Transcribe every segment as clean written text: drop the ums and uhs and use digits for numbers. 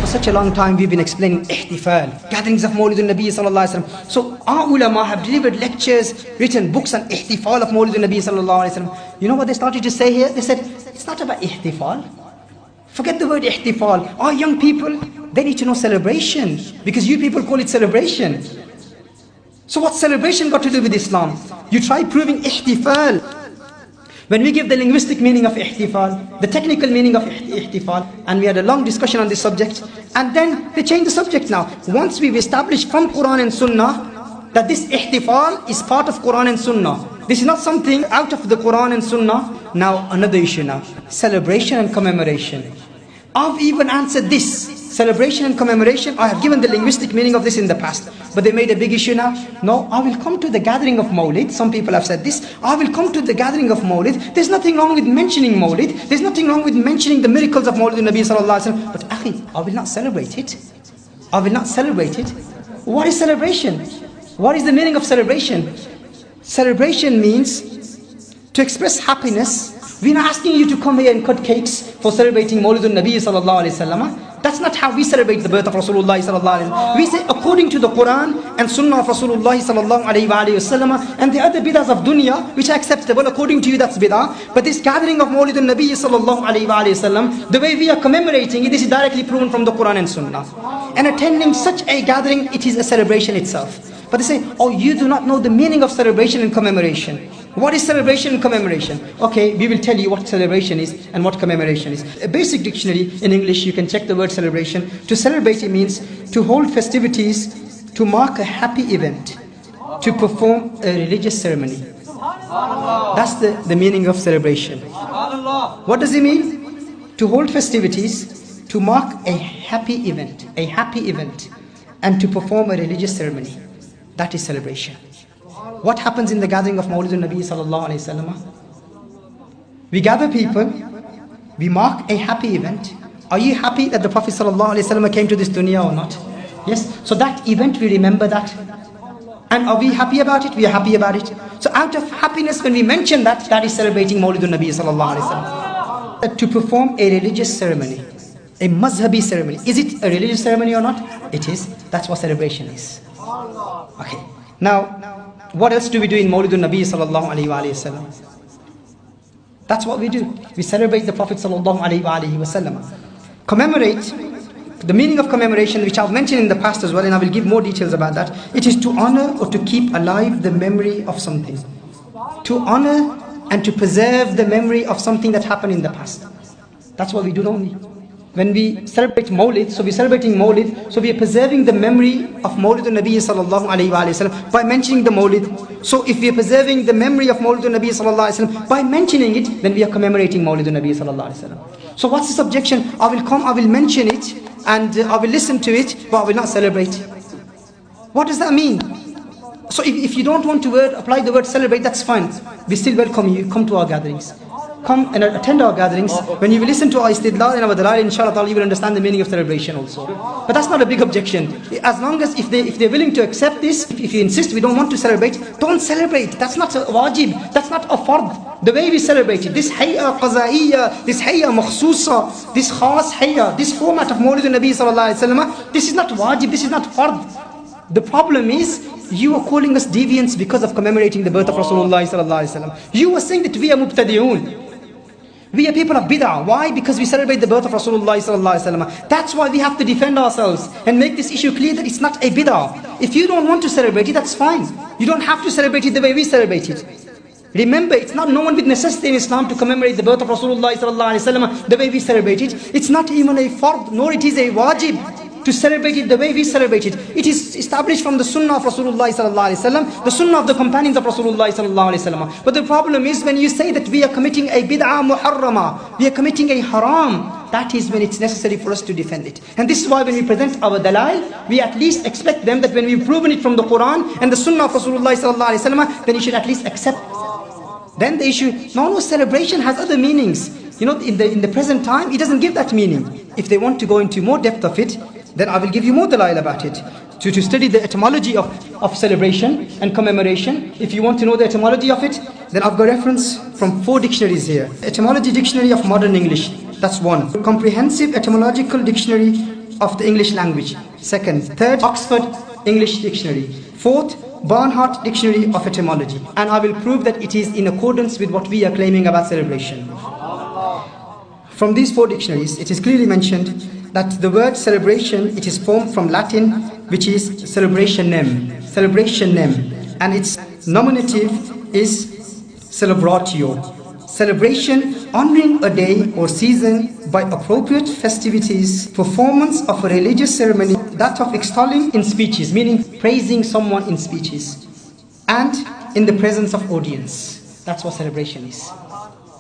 For such a long time we've been explaining ihtifal, gatherings of Mawlid-un-Nabi sallallahu alaihi wasallam. So our ulama have delivered lectures, written books on ihtifal of Mawlid-un-Nabi sallallahu alaihi wasallam. You know what they started to say here? They said, it's not about ihtifal. Forget the word ihtifal. Our young people, they need to know celebration, because you people call it celebration. So what's celebration got to do with Islam? You try proving ihtifal. When we give the linguistic meaning of ihtifal, the technical meaning of ihtifal, and we had a long discussion on this subject, and then they change the subject now. Once we've established from Quran and Sunnah that this ihtifal is part of Quran and Sunnah, this is not something out of the Quran and Sunnah. Now another issue now, celebration and commemoration. I've even answered this, celebration and commemoration. I have given the linguistic meaning of this in the past, but they made a big issue now. No, I will come to the gathering of Mawlid. Some people have said this. I will come to the gathering of Mawlid. There's nothing wrong with mentioning Mawlid. There's nothing wrong with mentioning the miracles of Mawlid-un-Nabi sallallahu alaihi wasallam. But akhi, I will not celebrate it. I will not celebrate it. What is celebration? What is the meaning of celebration? Celebration means to express happiness. We're not asking you to come here and cut cakes for celebrating Mawlid-un-Nabi sallallahu alaihi wasallam. That's not how we celebrate the birth of Rasulullah sallallahu alaihi wasallam. We say according to the Quran and Sunnah of Rasulullah sallallahu alaihi wasallam, and the other bid'ahs of dunya which are acceptable. According to you, that's bid'ah. But this gathering of Mawlid-un-Nabi sallallahu alaihi wasallam, the way we are commemorating it, this is directly proven from the Quran and Sunnah. And attending such a gathering, it is a celebration itself. But they say, oh, you do not know the meaning of celebration and commemoration. What is celebration and commemoration? Okay, we will tell you what celebration is and what commemoration is. A basic dictionary in English, you can check the word celebration. To celebrate, it means to hold festivities, to mark a happy event, to perform a religious ceremony. That's the meaning of celebration. What does it mean? To hold festivities, to mark a happy event, and to perform a religious ceremony. That is celebration. What happens in the gathering of Mawlid-un-Nabi sallallahu alaihi wasallam? We gather people, we mark a happy event. Are you happy that the Prophet sallallahu alaihi wasallam came to this dunya or not? Yes. So that event, we remember that. And are we happy about it? We are happy about it. So out of happiness, when we mention that, that is celebrating Mawlid-un-Nabi sallallahu alaihi wasallam. To perform a religious ceremony, a mazhabi ceremony. Is it a religious ceremony or not? It is. That's what celebration is. Okay. Now, what else do we do in Mawlid-un-Nabi sallallahu alaihi wasallam? That's what we do. We celebrate the Prophet sallallahu alaihi wasallam. Commemorate, the meaning of commemoration, which I've mentioned in the past as well, and I will give more details about that. It is to honor or to keep alive the memory of something. To honor and to preserve the memory of something that happened in the past. That's what we do, don't we? When we celebrate Mawlid, so we're celebrating Mawlid, so we are preserving the memory of Mawlid-un-Nabi sallallahu alaihi wasallam by mentioning the Mawlid. So if we are preserving the memory of Mawlid-un-Nabi sallallahu alaihi wasallam by mentioning it, then we are commemorating Mawlid-un-Nabi sallallahu alaihi wasallam. So what's this objection? I will come, I will mention it, and I will listen to it, but I will not celebrate. What does that mean? So if you don't want to apply the word celebrate, that's fine. We still welcome you, come to our gatherings. Come and attend our gatherings. When you will listen to our istidlal and our dalal, inshallah, you will understand the meaning of celebration also. But that's not a big objection. As long as if they're willing to accept this, if you insist we don't want to celebrate, don't celebrate. That's not a wajib. That's not a fard. The way we celebrate it, this hayya qaza'iyya, this hayya makhsusa, this khas hayya, this format of Mawlid-un-Nabi sallallahu alaihi wasallam, this is not wajib. This is not fard. The problem is, you are calling us deviants because of commemorating the birth of Rasulullah sallallahu alaihi wasallam. You are saying that we are mubtadi'un. We are people of bid'ah. Why? Because we celebrate the birth of Rasulullah sallallahu alaihi wasallam. That's why we have to defend ourselves and make this issue clear that it's not a bid'ah. If you don't want to celebrate it, that's fine. You don't have to celebrate it the way we celebrate it. Remember, it's not known with necessity in Islam to commemorate the birth of Rasulullah sallallahu alaihi wasallam the way we celebrate it. It's not even a fard, nor it is a wajib to celebrate it the way we celebrate it. It is established from the sunnah of Rasulullah sallallahu alaihi wasallam, the sunnah of the companions of Rasulullah sallallahu alaihi wasallam. But the problem is when you say that we are committing a bid'ah muharrama, we are committing a haram, that is when it's necessary for us to defend it. And this is why when we present our dalal, we at least expect them that when we've proven it from the Quran and the sunnah of Rasulullah sallallahu alaihi wasallam, then you should at least accept. Then the issue, no, celebration has other meanings. You know, in the present time, it doesn't give that meaning. If they want to go into more depth of it, then I will give you more dalail about it. To study the etymology of celebration and commemoration. If you want to know the etymology of it, then I've got reference from 4 dictionaries here. Etymology Dictionary of Modern English, that's one. Comprehensive Etymological Dictionary of the English language. Second. Third, Oxford English Dictionary. Fourth, Barnhart Dictionary of Etymology. And I will prove that it is in accordance with what we are claiming about celebration. From these four dictionaries, it is clearly mentioned that the word celebration, it is formed from Latin, which is celebrationem, and its nominative is celebratio. Celebration, honoring a day or season by appropriate festivities, performance of a religious ceremony, that of extolling in speeches, meaning praising someone in speeches, and in the presence of audience. That's what celebration is.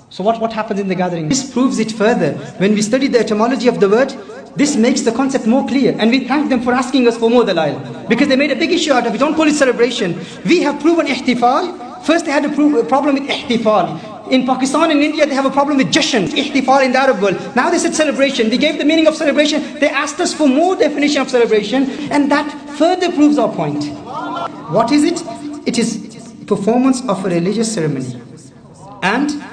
So what happens in the gathering? This proves it further. When we study the etymology of the word, this makes the concept more clear. And we thank them for asking us for more dalail, because they made a big issue out of it. Don't call it celebration. We have proven ihtifal. First they had a problem with ihtifal. In Pakistan and India they have a problem with jashan, ihtifal in the Arab world. Now they said celebration. They gave the meaning of celebration. They asked us for more definition of celebration, and that further proves our point. What is it? It is performance of a religious ceremony, and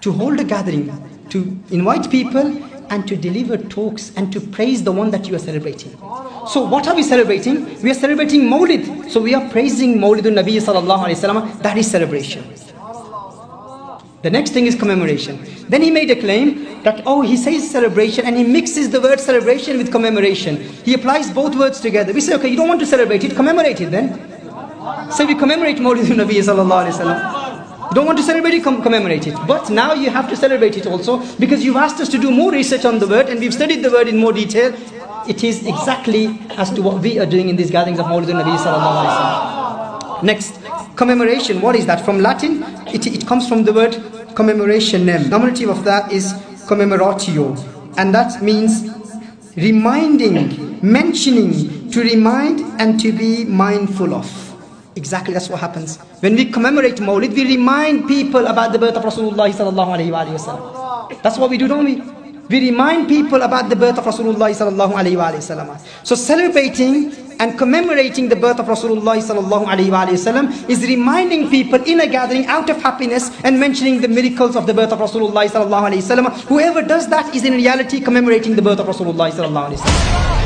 to hold a gathering, to invite people, and to deliver talks and to praise the one that you are celebrating. So what are we celebrating? We are celebrating Mawlid. So we are praising Mawlid-un-Nabi sallallahu alayhi wasallam. That is celebration. The next thing is commemoration. Then he made a claim that, oh, he says celebration and he mixes the word celebration with commemoration. He applies both words together. We say, okay, you don't want to celebrate it, commemorate it then. So we commemorate Mawlid-un-Nabi sallallahu alayhi wasallam. You don't want to celebrate it, commemorate it. But now you have to celebrate it also, because you've asked us to do more research on the word and we've studied the word in more detail. It is exactly as to what we are doing in these gatherings of Mawlid-un-Nabi sallallahu alayhi wasallam. Next, commemoration. What is that? From Latin, it comes from the word commemorationem. Nominative of that is commemoratio, and that means reminding, mentioning, to remind and to be mindful of. Exactly, that's what happens. When we commemorate Mawlid, we remind people about the birth of Rasulullah sallallahu alayhi wa sallam. That's what we do, don't we? We remind people about the birth of Rasulullah sallallahu alayhi wa sallam. So celebrating and commemorating the birth of Rasulullah sallallahu alayhi wa sallam is reminding people in a gathering out of happiness and mentioning the miracles of the birth of Rasulullah sallallahu alayhi wa sallam. Whoever does that is in reality commemorating the birth of Rasulullah sallallahu alayhi wa sallam.